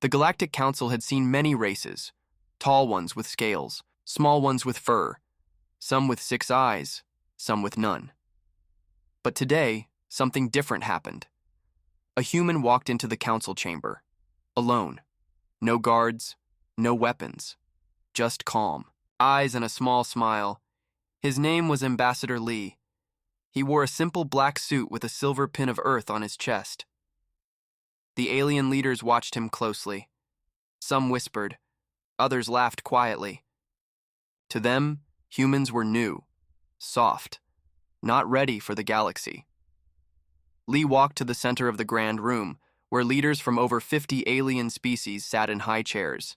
The Galactic Council had seen many races, tall ones with scales, small ones with fur, some with 6 eyes, some with none. But today, something different happened. A human walked into the council chamber, alone. No guards, no weapons, just calm, eyes and a small smile. His name was Ambassador Lee. He wore a simple black suit with a silver pin of Earth on his chest. The alien leaders watched him closely. Some whispered, others laughed quietly. To them, humans were new, soft, not ready for the galaxy. Lee walked to the center of the grand room, where leaders from over 50 alien species sat in high chairs.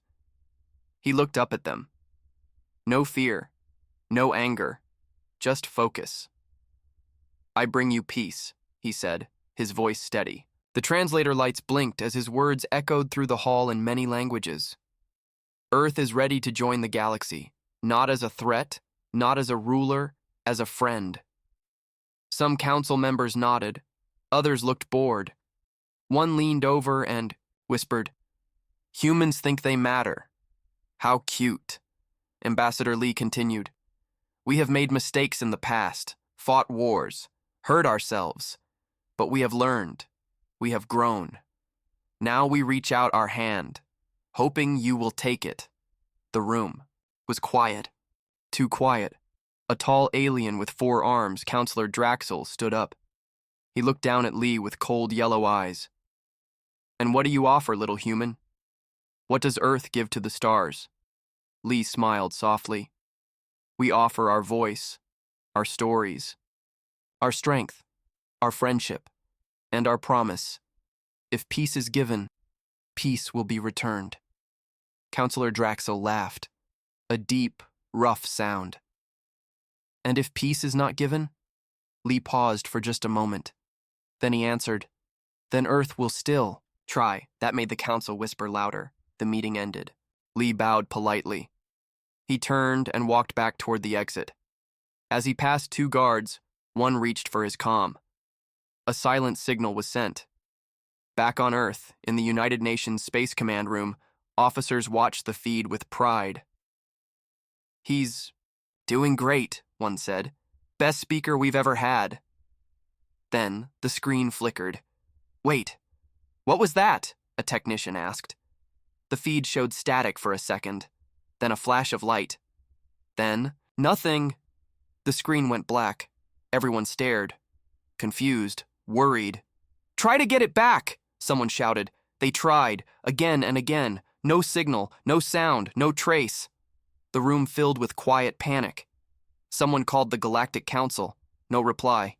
He looked up at them. No fear, no anger, just focus. "I bring you peace," he said, his voice steady. The translator lights blinked as his words echoed through the hall in many languages. Earth is ready to join the galaxy, not as a threat, not as a ruler, as a friend. Some council members nodded, others looked bored. One leaned over and whispered, "Humans think they matter." "How cute." Ambassador Lee continued, "We have made mistakes in the past, fought wars, hurt ourselves, but we have learned. We have grown. Now we reach out our hand, hoping you will take it." The room was quiet, too quiet. A tall alien with 4 arms, Counselor Draxel, stood up. He looked down at Lee with cold yellow eyes. "And what do you offer, little human? What does Earth give to the stars?" Lee smiled softly. "We offer our voice, our stories, our strength, our friendship, and our promise. If peace is given, peace will be returned." Counselor Draxel laughed, a deep, rough sound. "And if peace is not given?" Lee paused for just a moment. Then he answered, "Then Earth will still try." That made the council whisper louder. The meeting ended. Lee bowed politely. He turned and walked back toward the exit. As he passed 2 guards, one reached for his comm. A silent signal was sent. Back on Earth, in the United Nations Space Command room, officers watched the feed with pride. "He's doing great," one said. "Best speaker we've ever had." Then the screen flickered. "Wait, what was that?" a technician asked. The feed showed static for a second, then a flash of light. Then, nothing. The screen went black. Everyone stared, confused, worried. "Try to get it back," someone shouted. They tried, again and again. No signal, no sound, no trace. The room filled with quiet panic. Someone called the Galactic Council. No reply.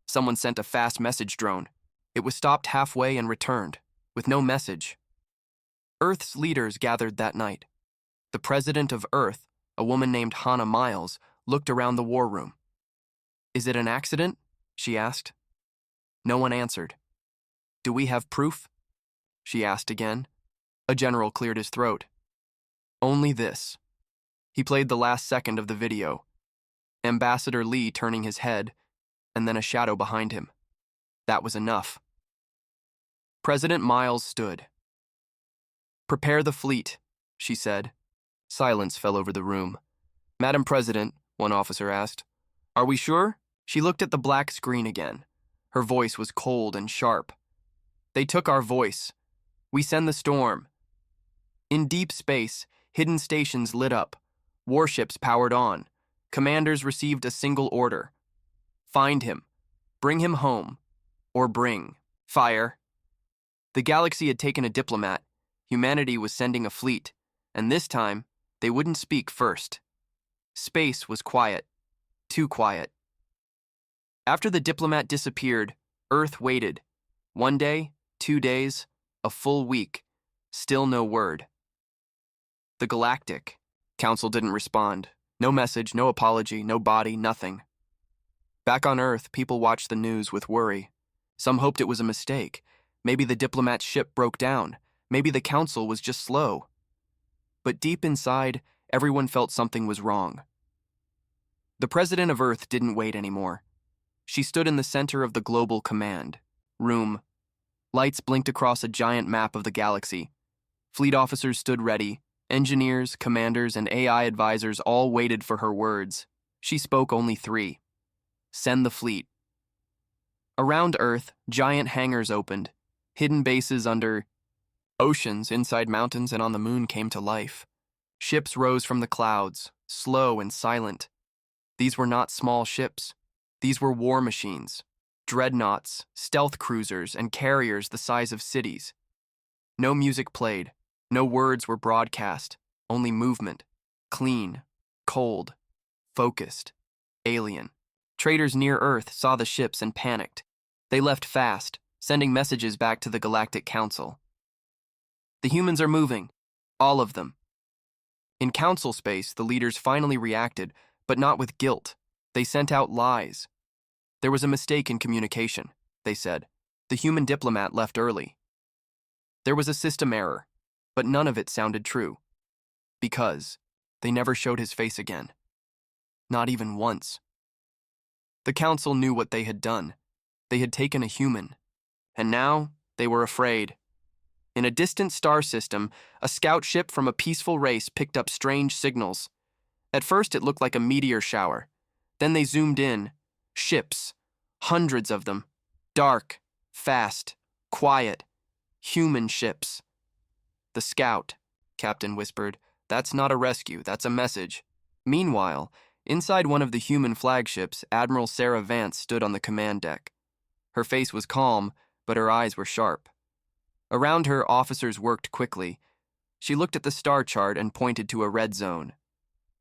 Someone sent a fast message drone. It was stopped halfway and returned, with no message. Earth's leaders gathered that night. The president of Earth, a woman named Hannah Miles, looked around the war room. "Is it an accident?" she asked. No one answered. "Do we have proof?" she asked again. A general cleared his throat. "Only this." He played the last second of the video. Ambassador Lee turning his head, and then a shadow behind him. That was enough. President Miles stood. "Prepare the fleet," she said. Silence fell over the room. "Madam President," one officer asked, "are we sure?" She looked at the black screen again. Her voice was cold and sharp. "They took our voice. We send the storm." In deep space, hidden stations lit up. Warships powered on. Commanders received a single order. Find him. Bring him home. Or bring fire. The galaxy had taken a diplomat. Humanity was sending a fleet. And this time, they wouldn't speak first. Space was quiet. Too quiet. After the diplomat disappeared, Earth waited. 1 day, 2 days, a full week. Still no word. The Galactic Council didn't respond. No message, no apology, no body, nothing. Back on Earth, people watched the news with worry. Some hoped it was a mistake. Maybe the diplomat's ship broke down. Maybe the council was just slow. But deep inside, everyone felt something was wrong. The president of Earth didn't wait anymore. She stood in the center of the global command room. Lights blinked across a giant map of the galaxy. Fleet officers stood ready. Engineers, commanders, and AI advisors all waited for her words. She spoke only three. Send the fleet. Around Earth, giant hangars opened. Hidden bases under oceans, inside mountains, and on the moon came to life. Ships rose from the clouds, slow and silent. These were not small ships. These were war machines, dreadnoughts, stealth cruisers, and carriers the size of cities. No music played. No words were broadcast. Only movement. Clean, cold, focused, alien. Traders near Earth saw the ships and panicked. They left fast, sending messages back to the Galactic Council. The humans are moving. All of them. In council space, the leaders finally reacted, but not with guilt. They sent out lies. There was a mistake in communication, they said. The human diplomat left early. There was a system error, but none of it sounded true. Because they never showed his face again. Not even once. The council knew what they had done. They had taken a human. And now they were afraid. In a distant star system, a scout ship from a peaceful race picked up strange signals. At first, it looked like a meteor shower. Then they zoomed in. Ships. Hundreds of them. Dark, fast, quiet. Human ships. The scout, Captain whispered. That's not a rescue, that's a message. Meanwhile, inside one of the human flagships, Admiral Sarah Vance stood on the command deck. Her face was calm, but her eyes were sharp. Around her, officers worked quickly. She looked at the star chart and pointed to a red zone.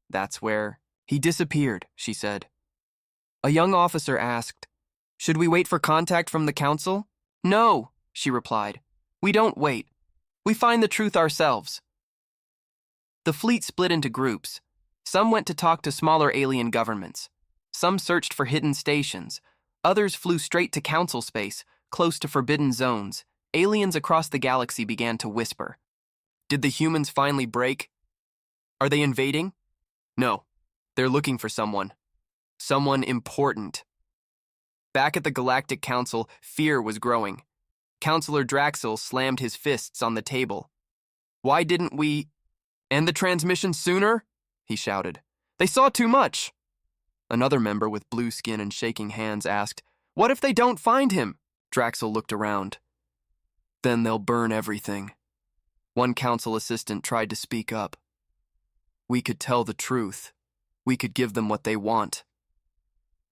That's where he disappeared, she said. A young officer asked, "Should we wait for contact from the council?" "No," she replied. "We don't wait. We find the truth ourselves." The fleet split into groups. Some went to talk to smaller alien governments. Some searched for hidden stations. Others flew straight to council space, close to forbidden zones. Aliens across the galaxy began to whisper. Did the humans finally break? Are they invading? No. They're looking for someone. Someone important. Back at the Galactic Council, fear was growing. Counselor Draxel slammed his fists on the table. Why didn't we end the transmission sooner? He shouted. They saw too much. Another member with blue skin and shaking hands asked, What if they don't find him? Draxel looked around. Then they'll burn everything. One council assistant tried to speak up. We could tell the truth. We could give them what they want.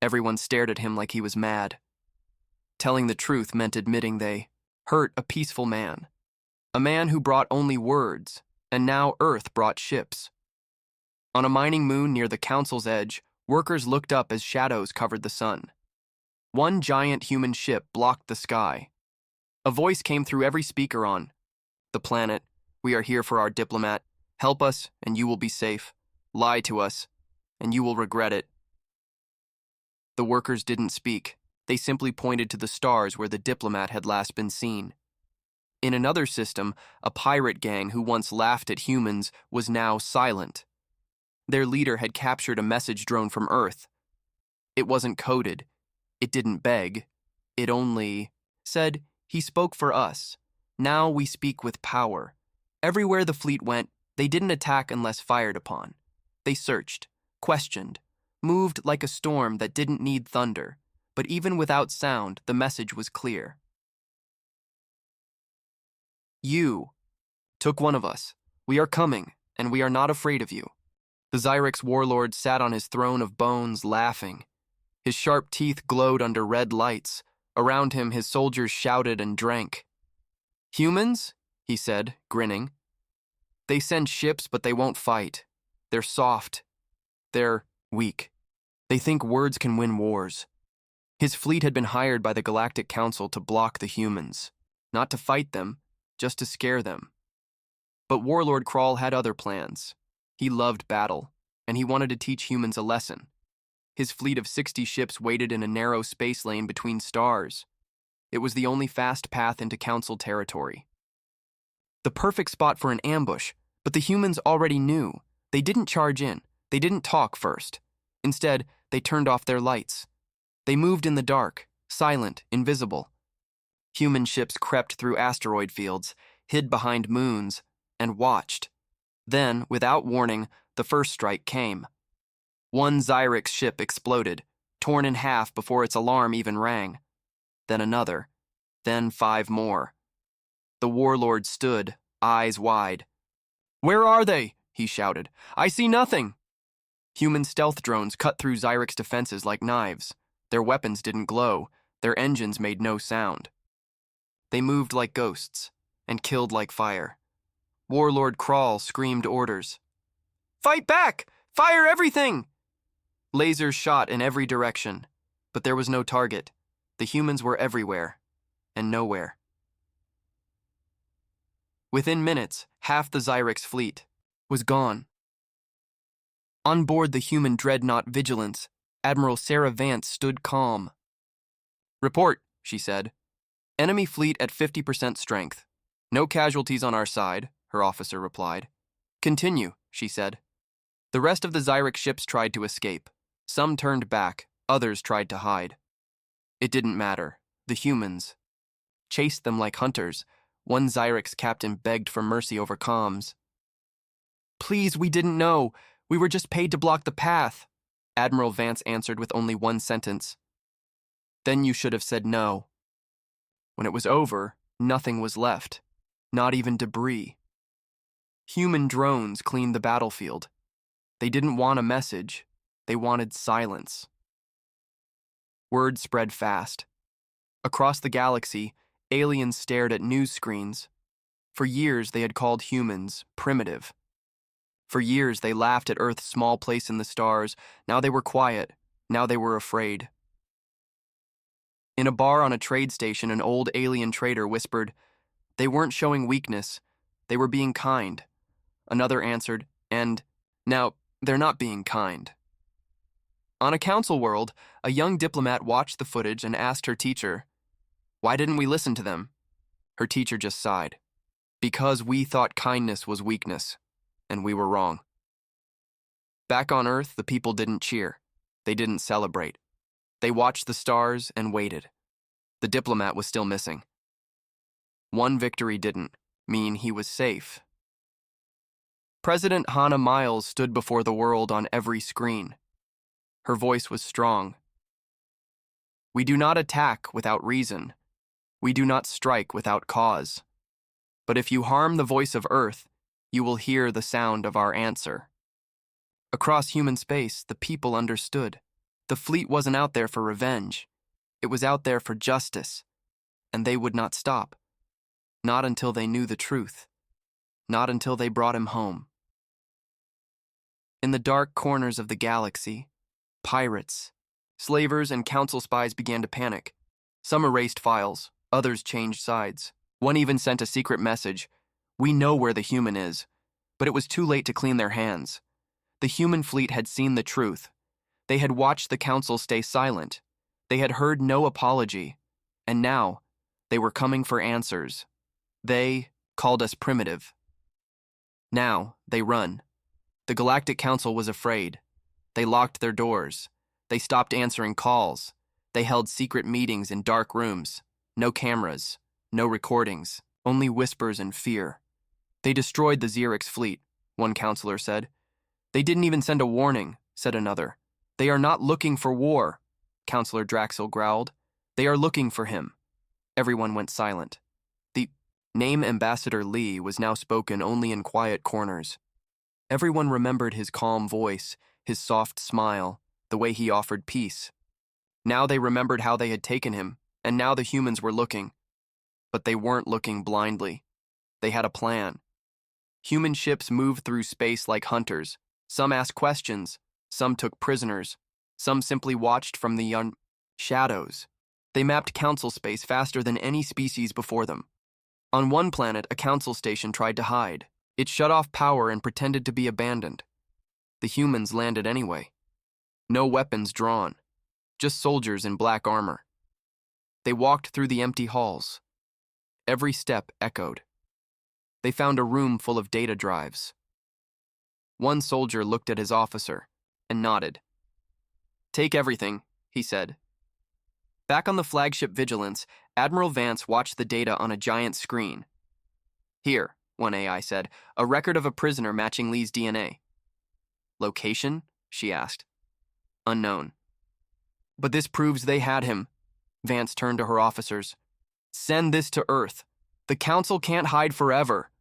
Everyone stared at him like he was mad. Telling the truth meant admitting they hurt a peaceful man. A man who brought only words, and now Earth brought ships. On a mining moon near the council's edge, workers looked up as shadows covered the sun. One giant human ship blocked the sky. A voice came through every speaker on the planet. We are here for our diplomat. Help us, and you will be safe. Lie to us, and you will regret it. The workers didn't speak. They simply pointed to the stars where the diplomat had last been seen. In another system, a pirate gang who once laughed at humans was now silent. Their leader had captured a message drone from Earth. It wasn't coded. It didn't beg. It only said, He spoke for us. Now we speak with power. Everywhere the fleet went, they didn't attack unless fired upon. They searched, questioned, moved like a storm that didn't need thunder. But even without sound, the message was clear. You took one of us. We are coming, and we are not afraid of you. The Xyrix warlord sat on his throne of bones, laughing. His sharp teeth glowed under red lights. Around him, his soldiers shouted and drank. Humans? He said, grinning. They send ships, but they won't fight. They're soft. They're weak. They think words can win wars. His fleet had been hired by the Galactic Council to block the humans. Not to fight them, just to scare them. But Warlord Krall had other plans. He loved battle, and he wanted to teach humans a lesson. His fleet of 60 ships waited in a narrow space lane between stars. It was the only fast path into Council territory. The perfect spot for an ambush, but the humans already knew. They didn't charge in. They didn't talk first. Instead, they turned off their lights. They moved in the dark, silent, invisible. Human ships crept through asteroid fields, hid behind moons, and watched. Then, without warning, the first strike came. One Xyrix ship exploded, torn in half before its alarm even rang. Then another. Then 5 more. The warlord stood, eyes wide. "Where are they?" he shouted. "I see nothing." Human stealth drones cut through Xyrix defenses like knives. Their weapons didn't glow. Their engines made no sound. They moved like ghosts and killed like fire. Warlord Crawl screamed orders. "Fight back! Fire everything!" Lasers shot in every direction, but there was no target. The humans were everywhere and nowhere. Within minutes, half the Xyrix fleet was gone. On board the human dreadnought Vigilance, Admiral Sarah Vance stood calm. "Report," she said. "Enemy fleet at 50% strength. No casualties on our side," her officer replied. "Continue," she said. The rest of the Xyrix ships tried to escape. Some turned back, others tried to hide. It didn't matter. The humans chased them like hunters. One Xyrix captain begged for mercy over comms. "Please, we didn't know. We were just paid to block the path," Admiral Vance answered with only one sentence. "Then you should have said no." When it was over, nothing was left, not even debris. Human drones cleaned the battlefield. They didn't want a message. They wanted silence. Word spread fast. Across the galaxy, aliens stared at news screens. For years, they had called humans primitive. For years, they laughed at Earth's small place in the stars. Now they were quiet. Now they were afraid. In a bar on a trade station, an old alien trader whispered, "They weren't showing weakness. They were being kind." Another answered, "And now they're not being kind." On a council world, a young diplomat watched the footage and asked her teacher, "Why didn't we listen to them?" Her teacher just sighed. "Because we thought kindness was weakness, and we were wrong." Back on Earth, the people didn't cheer. They didn't celebrate. They watched the stars and waited. The diplomat was still missing. One victory didn't mean he was safe. President Hannah Miles stood before the world on every screen. Her voice was strong. "We do not attack without reason. We do not strike without cause. But if you harm the voice of Earth, you will hear the sound of our answer." Across human space, the people understood. The fleet wasn't out there for revenge. It was out there for justice. And they would not stop. Not until they knew the truth. Not until they brought him home. In the dark corners of the galaxy, pirates, slavers, and council spies began to panic. Some erased files, others changed sides. One even sent a secret message, "We know where the human is." But it was too late to clean their hands. The human fleet had seen the truth. They had watched the council stay silent. They had heard no apology. And now, they were coming for answers. They called us primitive. Now, they run. The Galactic Council was afraid. They locked their doors. They stopped answering calls. They held secret meetings in dark rooms. No cameras, no recordings, only whispers and fear. They destroyed the Xyrix fleet, one counselor said. "They didn't even send a warning," said another. "They are not looking for war," Counselor Draxel growled. "They are looking for him." Everyone went silent. The name Ambassador Lee was now spoken only in quiet corners. Everyone remembered his calm voice, his soft smile, the way he offered peace. Now they remembered how they had taken him, and now the humans were looking. But they weren't looking blindly. They had a plan. Human ships moved through space like hunters. Some asked questions, some took prisoners, some simply watched from the shadows. They mapped council space faster than any species before them. On one planet, a council station tried to hide. It shut off power and pretended to be abandoned. The humans landed anyway. No weapons drawn, just soldiers in black armor. They walked through the empty halls. Every step echoed. They found a room full of data drives. One soldier looked at his officer and nodded. "Take everything," he said. Back on the flagship Vigilance, Admiral Vance watched the data on a giant screen. "Here," one AI said, a record of a prisoner matching Lee's DNA. Location? She asked. Unknown. But this proves they had him. Vance turned to her officers. Send this to Earth. The Council can't hide forever.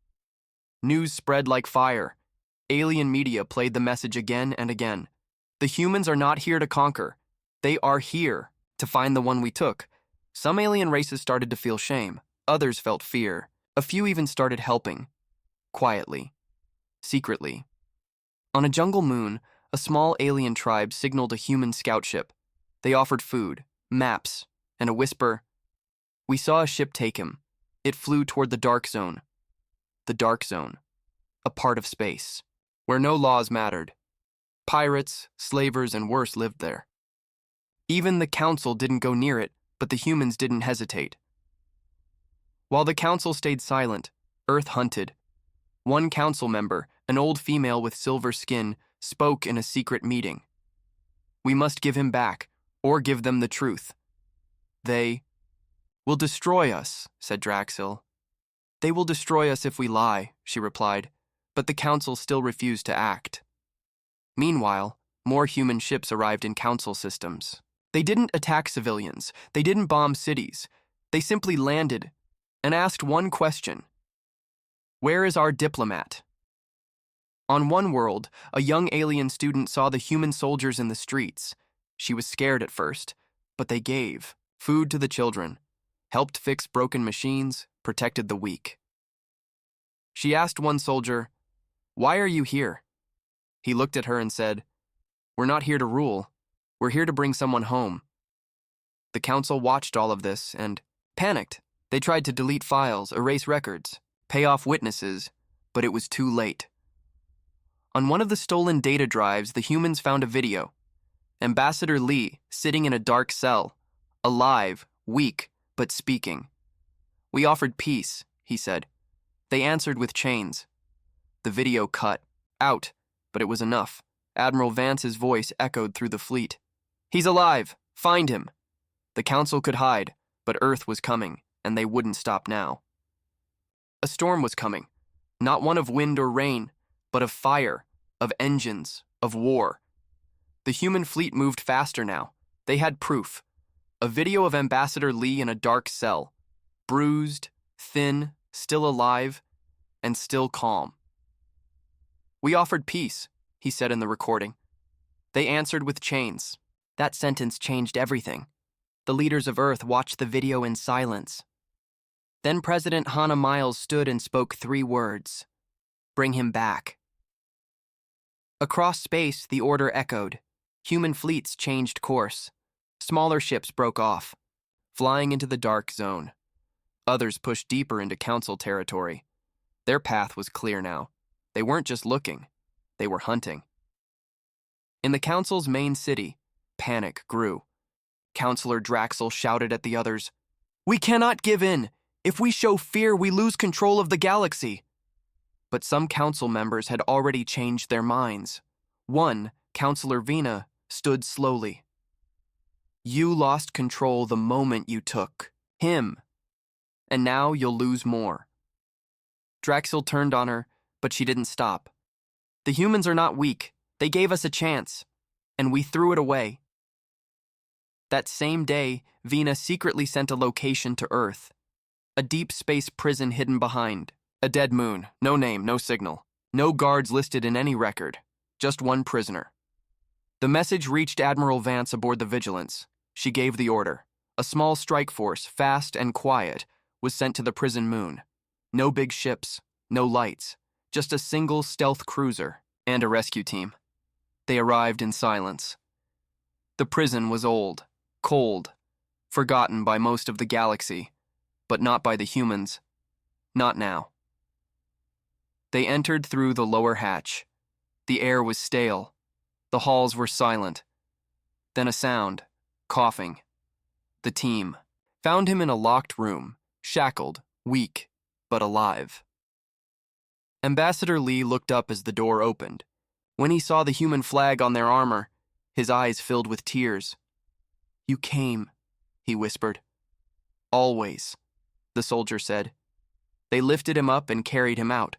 News spread like fire. Alien media played the message again and again. The humans are not here to conquer. They are here to find the one we took. Some alien races started to feel shame. Others felt fear. A few even started helping. Quietly. Secretly. On a jungle moon, a small alien tribe signaled a human scout ship. They offered food, maps, and a whisper. We saw a ship take him. It flew toward the dark zone. The dark zone. A part of space. Where no laws mattered. Pirates, slavers, and worse lived there. Even the Council didn't go near it, but the humans didn't hesitate. While the Council stayed silent, Earth hunted. One Council member, an old female with silver skin, spoke in a secret meeting. We must give him back, or give them the truth. They will destroy us, said Draxil. They will destroy us if we lie, she replied, but the Council still refused to act. Meanwhile, more human ships arrived in Council systems. They didn't attack civilians. They didn't bomb cities. They simply landed and asked one question. Where is our diplomat? On one world, a young alien student saw the human soldiers in the streets. She was scared at first, but they gave food to the children, helped fix broken machines, protected the weak. She asked one soldier, "Why are you here?" He looked at her and said, "We're not here to rule. We're here to bring someone home." The Council watched all of this and panicked. They tried to delete files, erase records, pay off witnesses, but it was too late. On one of the stolen data drives, the humans found a video. Ambassador Lee, sitting in a dark cell, alive, weak, but speaking. "We offered peace," he said. They answered with chains. The video cut. Out, but it was enough. Admiral Vance's voice echoed through the fleet. "He's alive! Find him!" The Council could hide, but Earth was coming, and they wouldn't stop now. A storm was coming, not one of wind or rain, but of fire, of engines, of war. The human fleet moved faster now. They had proof. A video of Ambassador Lee in a dark cell, bruised, thin, still alive, and still calm. "We offered peace," he said in the recording. They answered with chains. That sentence changed everything. The leaders of Earth watched the video in silence. Then President Hannah Miles stood and spoke 3 words. "Bring him back." Across space, the order echoed. Human fleets changed course. Smaller ships broke off, flying into the dark zone. Others pushed deeper into Council territory. Their path was clear now. They weren't just looking, they were hunting. In the Council's main city, panic grew. Counselor Draxil shouted at the others, "We cannot give in! If we show fear, we lose control of the galaxy." But some Council members had already changed their minds. One, Counselor Vina, stood slowly. "You lost control the moment you took him, and now you'll lose more." Draxil turned on her, but she didn't stop. "The humans are not weak. They gave us a chance, and we threw it away." That same day, Vina secretly sent a location to Earth. A deep space prison hidden behind. A dead moon, no name, no signal. No guards listed in any record. Just one prisoner. The message reached Admiral Vance aboard the Vigilance. She gave the order. A small strike force, fast and quiet, was sent to the prison moon. No big ships, no lights, just a single stealth cruiser and a rescue team. They arrived in silence. The prison was old, cold, forgotten by most of the galaxy, but not by the humans. Not now. They entered through the lower hatch. The air was stale. The halls were silent. Then a sound, coughing. The team found him in a locked room, shackled, weak, but alive. Ambassador Lee looked up as the door opened. When he saw the human flag on their armor, his eyes filled with tears. "You came," he whispered. "Always," the soldier said. They lifted him up and carried him out.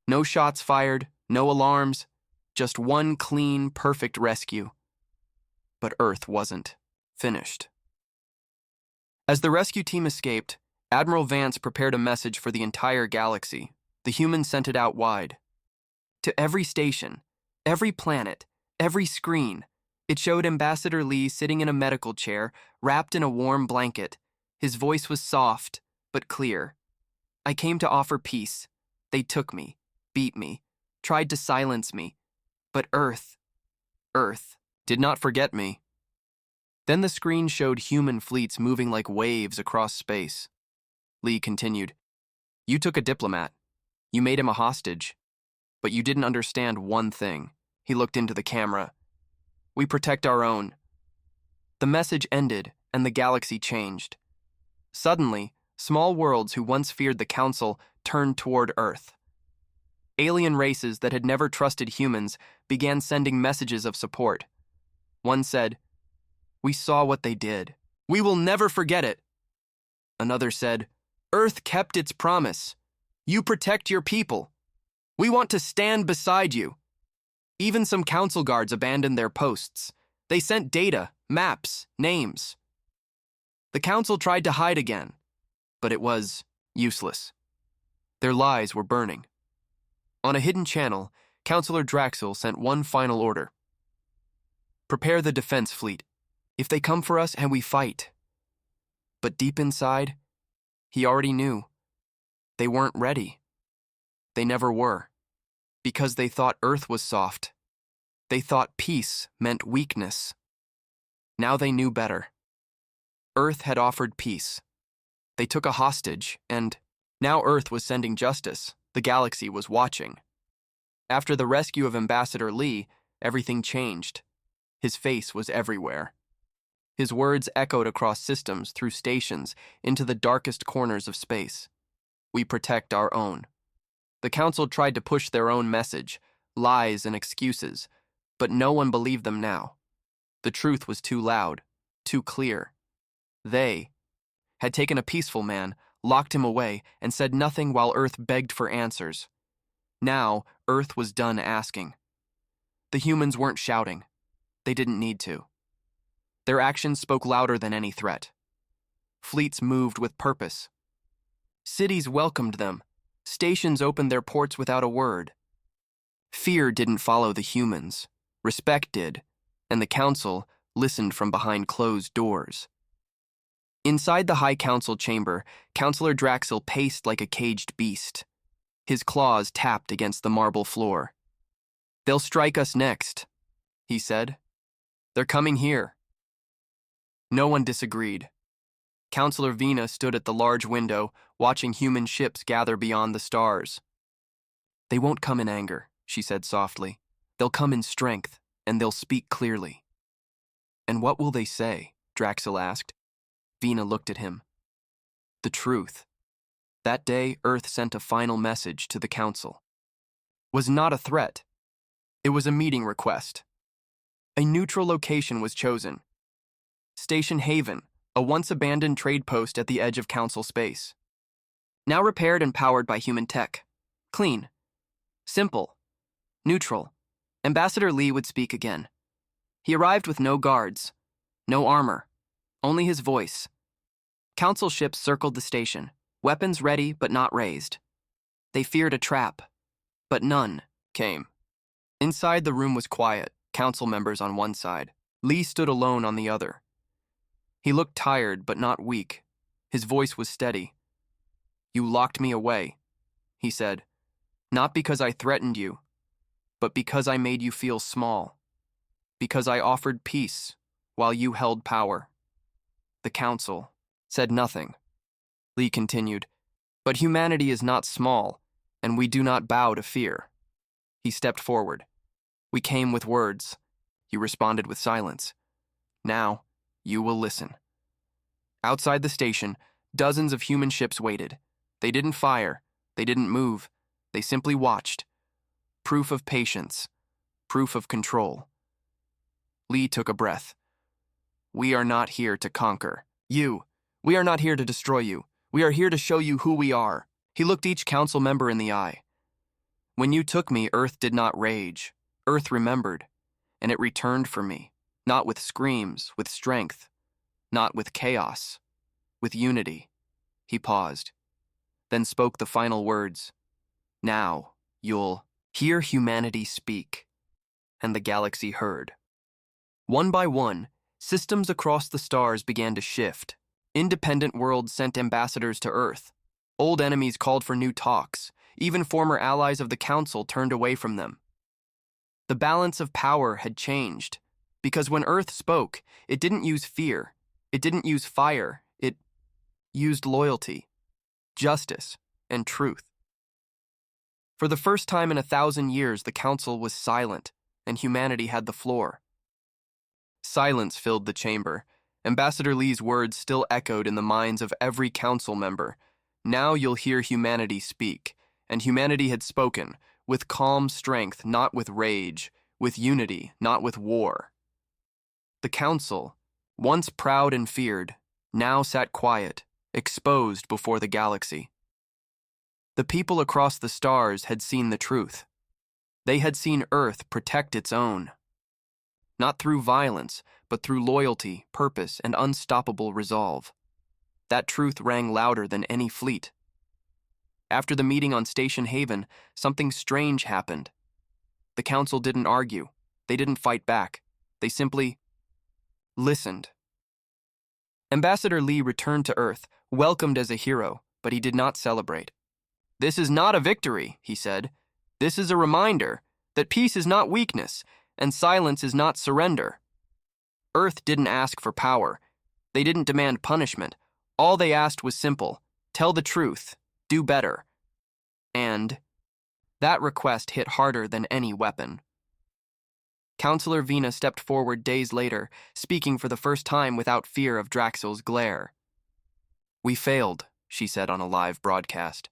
No shots fired, no alarms, just one clean, perfect rescue. But Earth wasn't finished. As the rescue team escaped, Admiral Vance prepared a message for the entire galaxy. The humans sent it out wide. To every station, every planet, every screen, it showed Ambassador Lee sitting in a medical chair, wrapped in a warm blanket. His voice was soft, but clear. I came to offer peace. They took me, beat me, tried to silence me. But Earth did not forget me. Then the screen showed human fleets moving like waves across space. Lee continued, "You took a diplomat. You made him a hostage. But you didn't understand one thing." He looked into the camera. "We protect our own." The message ended, and the galaxy changed. Suddenly, small worlds who once feared the Council turned toward Earth. Alien races that had never trusted humans began sending messages of support. One said, "We saw what they did. We will never forget it." Another said, "Earth kept its promise. You protect your people. We want to stand beside you." Even some council guards abandoned their posts. They sent data, maps, names. The council tried to hide again, but it was useless. Their lies were burning. On a hidden channel, Councillor Draxel sent one final order. "Prepare the defense fleet. If they come for us, and we fight." But deep inside, he already knew. They weren't ready. They never were. Because they thought Earth was soft. They thought peace meant weakness. Now they knew better. Earth had offered peace. They took a hostage, and now Earth was sending justice. The galaxy was watching. After the rescue of Ambassador Lee, everything changed. His face was everywhere. His words echoed across systems, through stations, into the darkest corners of space. We protect our own. The Council tried to push their own message, lies and excuses, but no one believed them now. The truth was too loud, too clear. They had taken a peaceful man, locked him away, and said nothing while Earth begged for answers. Now, Earth was done asking. The humans weren't shouting. They didn't need to. Their actions spoke louder than any threat. Fleets moved with purpose. Cities welcomed them. Stations opened their ports without a word. Fear didn't follow the humans. Respect did, and the Council listened from behind closed doors. Inside the High Council chamber, Councillor Draxel paced like a caged beast. His claws tapped against the marble floor. "They'll strike us next," he said. "They're coming here." No one disagreed. Councillor Vina stood at the large window, watching human ships gather beyond the stars. "They won't come in anger," she said softly. "They'll come in strength, and they'll speak clearly." "And what will they say?" Draxel asked. Vina looked at him. "The truth." That day, Earth sent a final message to the Council. Was not a threat. It was a meeting request. A neutral location was chosen. Station Haven, a once-abandoned trade post at the edge of Council space. Now repaired and powered by human tech. Clean. Simple. Neutral. Ambassador Lee would speak again. He arrived with no guards, no armor, only his voice. Council ships circled the station, weapons ready but not raised. They feared a trap, but none came. Inside, the room was quiet, Council members on one side. Lee stood alone on the other. He looked tired but not weak. His voice was steady. "You locked me away," he said, "not because I threatened you, but because I made you feel small, because I offered peace while you held power." The Council said nothing. Lee continued, "But humanity is not small, and we do not bow to fear." He stepped forward. "We came with words. You responded with silence. Now, you will listen." Outside the station, dozens of human ships waited. They didn't fire. They didn't move. They simply watched. Proof of patience. Proof of control. Lee took a breath. "We are not here to conquer you. We are not here to destroy you. We are here to show you who we are. He looked each council member in the eye. When you took me, Earth did not rage. Earth remembered, and it returned for me, not with screams, with strength, not with chaos, with unity. He paused, then spoke the final words. Now, you'll hear humanity speak. And the galaxy heard. One by one, systems across the stars began to shift. Independent worlds sent ambassadors to Earth. Old enemies called for new talks. Even former allies of the Council turned away from them. The balance of power had changed, because when Earth spoke, it didn't use fear, it didn't use fire, it used loyalty, justice, and truth. For the first time in 1,000 years, the Council was silent, and humanity had the floor. Silence filled the chamber. Ambassador Lee's words still echoed in the minds of every council member. Now you'll hear humanity speak, and humanity had spoken, with calm strength, not with rage, with unity, not with war. The council, once proud and feared, now sat quiet, exposed before the galaxy. The people across the stars had seen the truth. They had seen Earth protect its own. Not through violence, but through loyalty, purpose, and unstoppable resolve. That truth rang louder than any fleet. After the meeting on Station Haven, something strange happened. The council didn't argue. They didn't fight back. They simply listened. Ambassador Lee returned to Earth, welcomed as a hero, but he did not celebrate. "This is not a victory," he said. "This is a reminder that peace is not weakness, and silence is not surrender." Earth didn't ask for power. They didn't demand punishment. All they asked was simple: tell the truth, do better. And that request hit harder than any weapon. Counselor Vina stepped forward days later, speaking for the first time without fear of Draxel's glare. "We failed," she said on a live broadcast.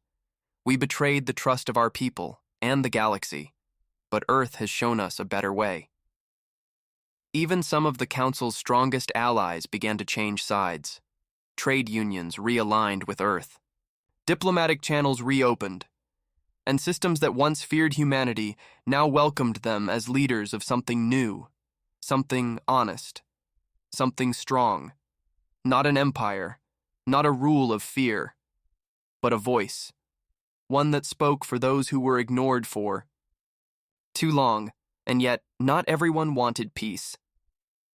"We betrayed the trust of our people and the galaxy, but Earth has shown us a better way." Even some of the Council's strongest allies began to change sides. Trade unions realigned with Earth. Diplomatic channels reopened, and systems that once feared humanity now welcomed them as leaders of something new, something honest, something strong. Not an empire, not a rule of fear, but a voice. One that spoke for those who were ignored for too long, and yet not everyone wanted peace.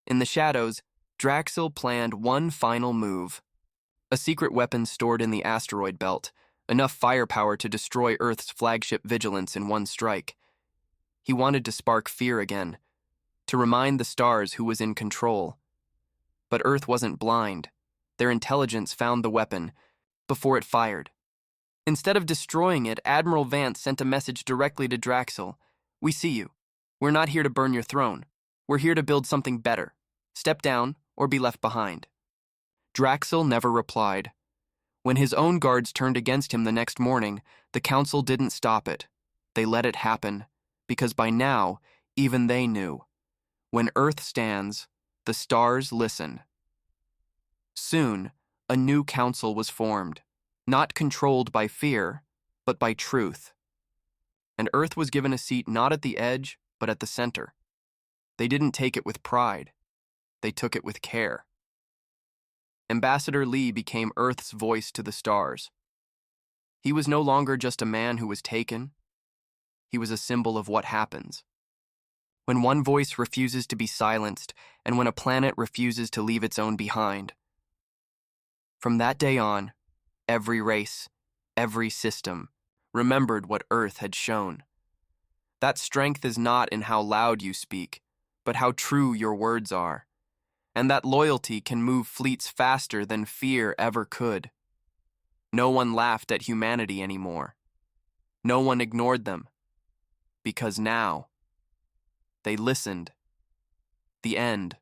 In the shadows, Draxel planned one final move. A secret weapon stored in the asteroid belt, enough firepower to destroy Earth's flagship Vigilance in one strike. He wanted to spark fear again, to remind the stars who was in control. But Earth wasn't blind. Their intelligence found the weapon before it fired. Instead of destroying it, Admiral Vance sent a message directly to Draxel. "We see you. We're not here to burn your throne. We're here to build something better. Step down or be left behind." Draxel never replied. When his own guards turned against him the next morning, the council didn't stop it. They let it happen, because by now, even they knew. When Earth stands, the stars listen. Soon, a new council was formed, not controlled by fear, but by truth. And Earth was given a seat not at the edge, but at the center. They didn't take it with pride. They took it with care. Ambassador Lee became Earth's voice to the stars. He was no longer just a man who was taken. He was a symbol of what happens when one voice refuses to be silenced and when a planet refuses to leave its own behind. From that day on, every race, every system, remembered what Earth had shown. That strength is not in how loud you speak, but how true your words are. And that loyalty can move fleets faster than fear ever could. No one laughed at humanity anymore. No one ignored them. Because now, they listened. The end.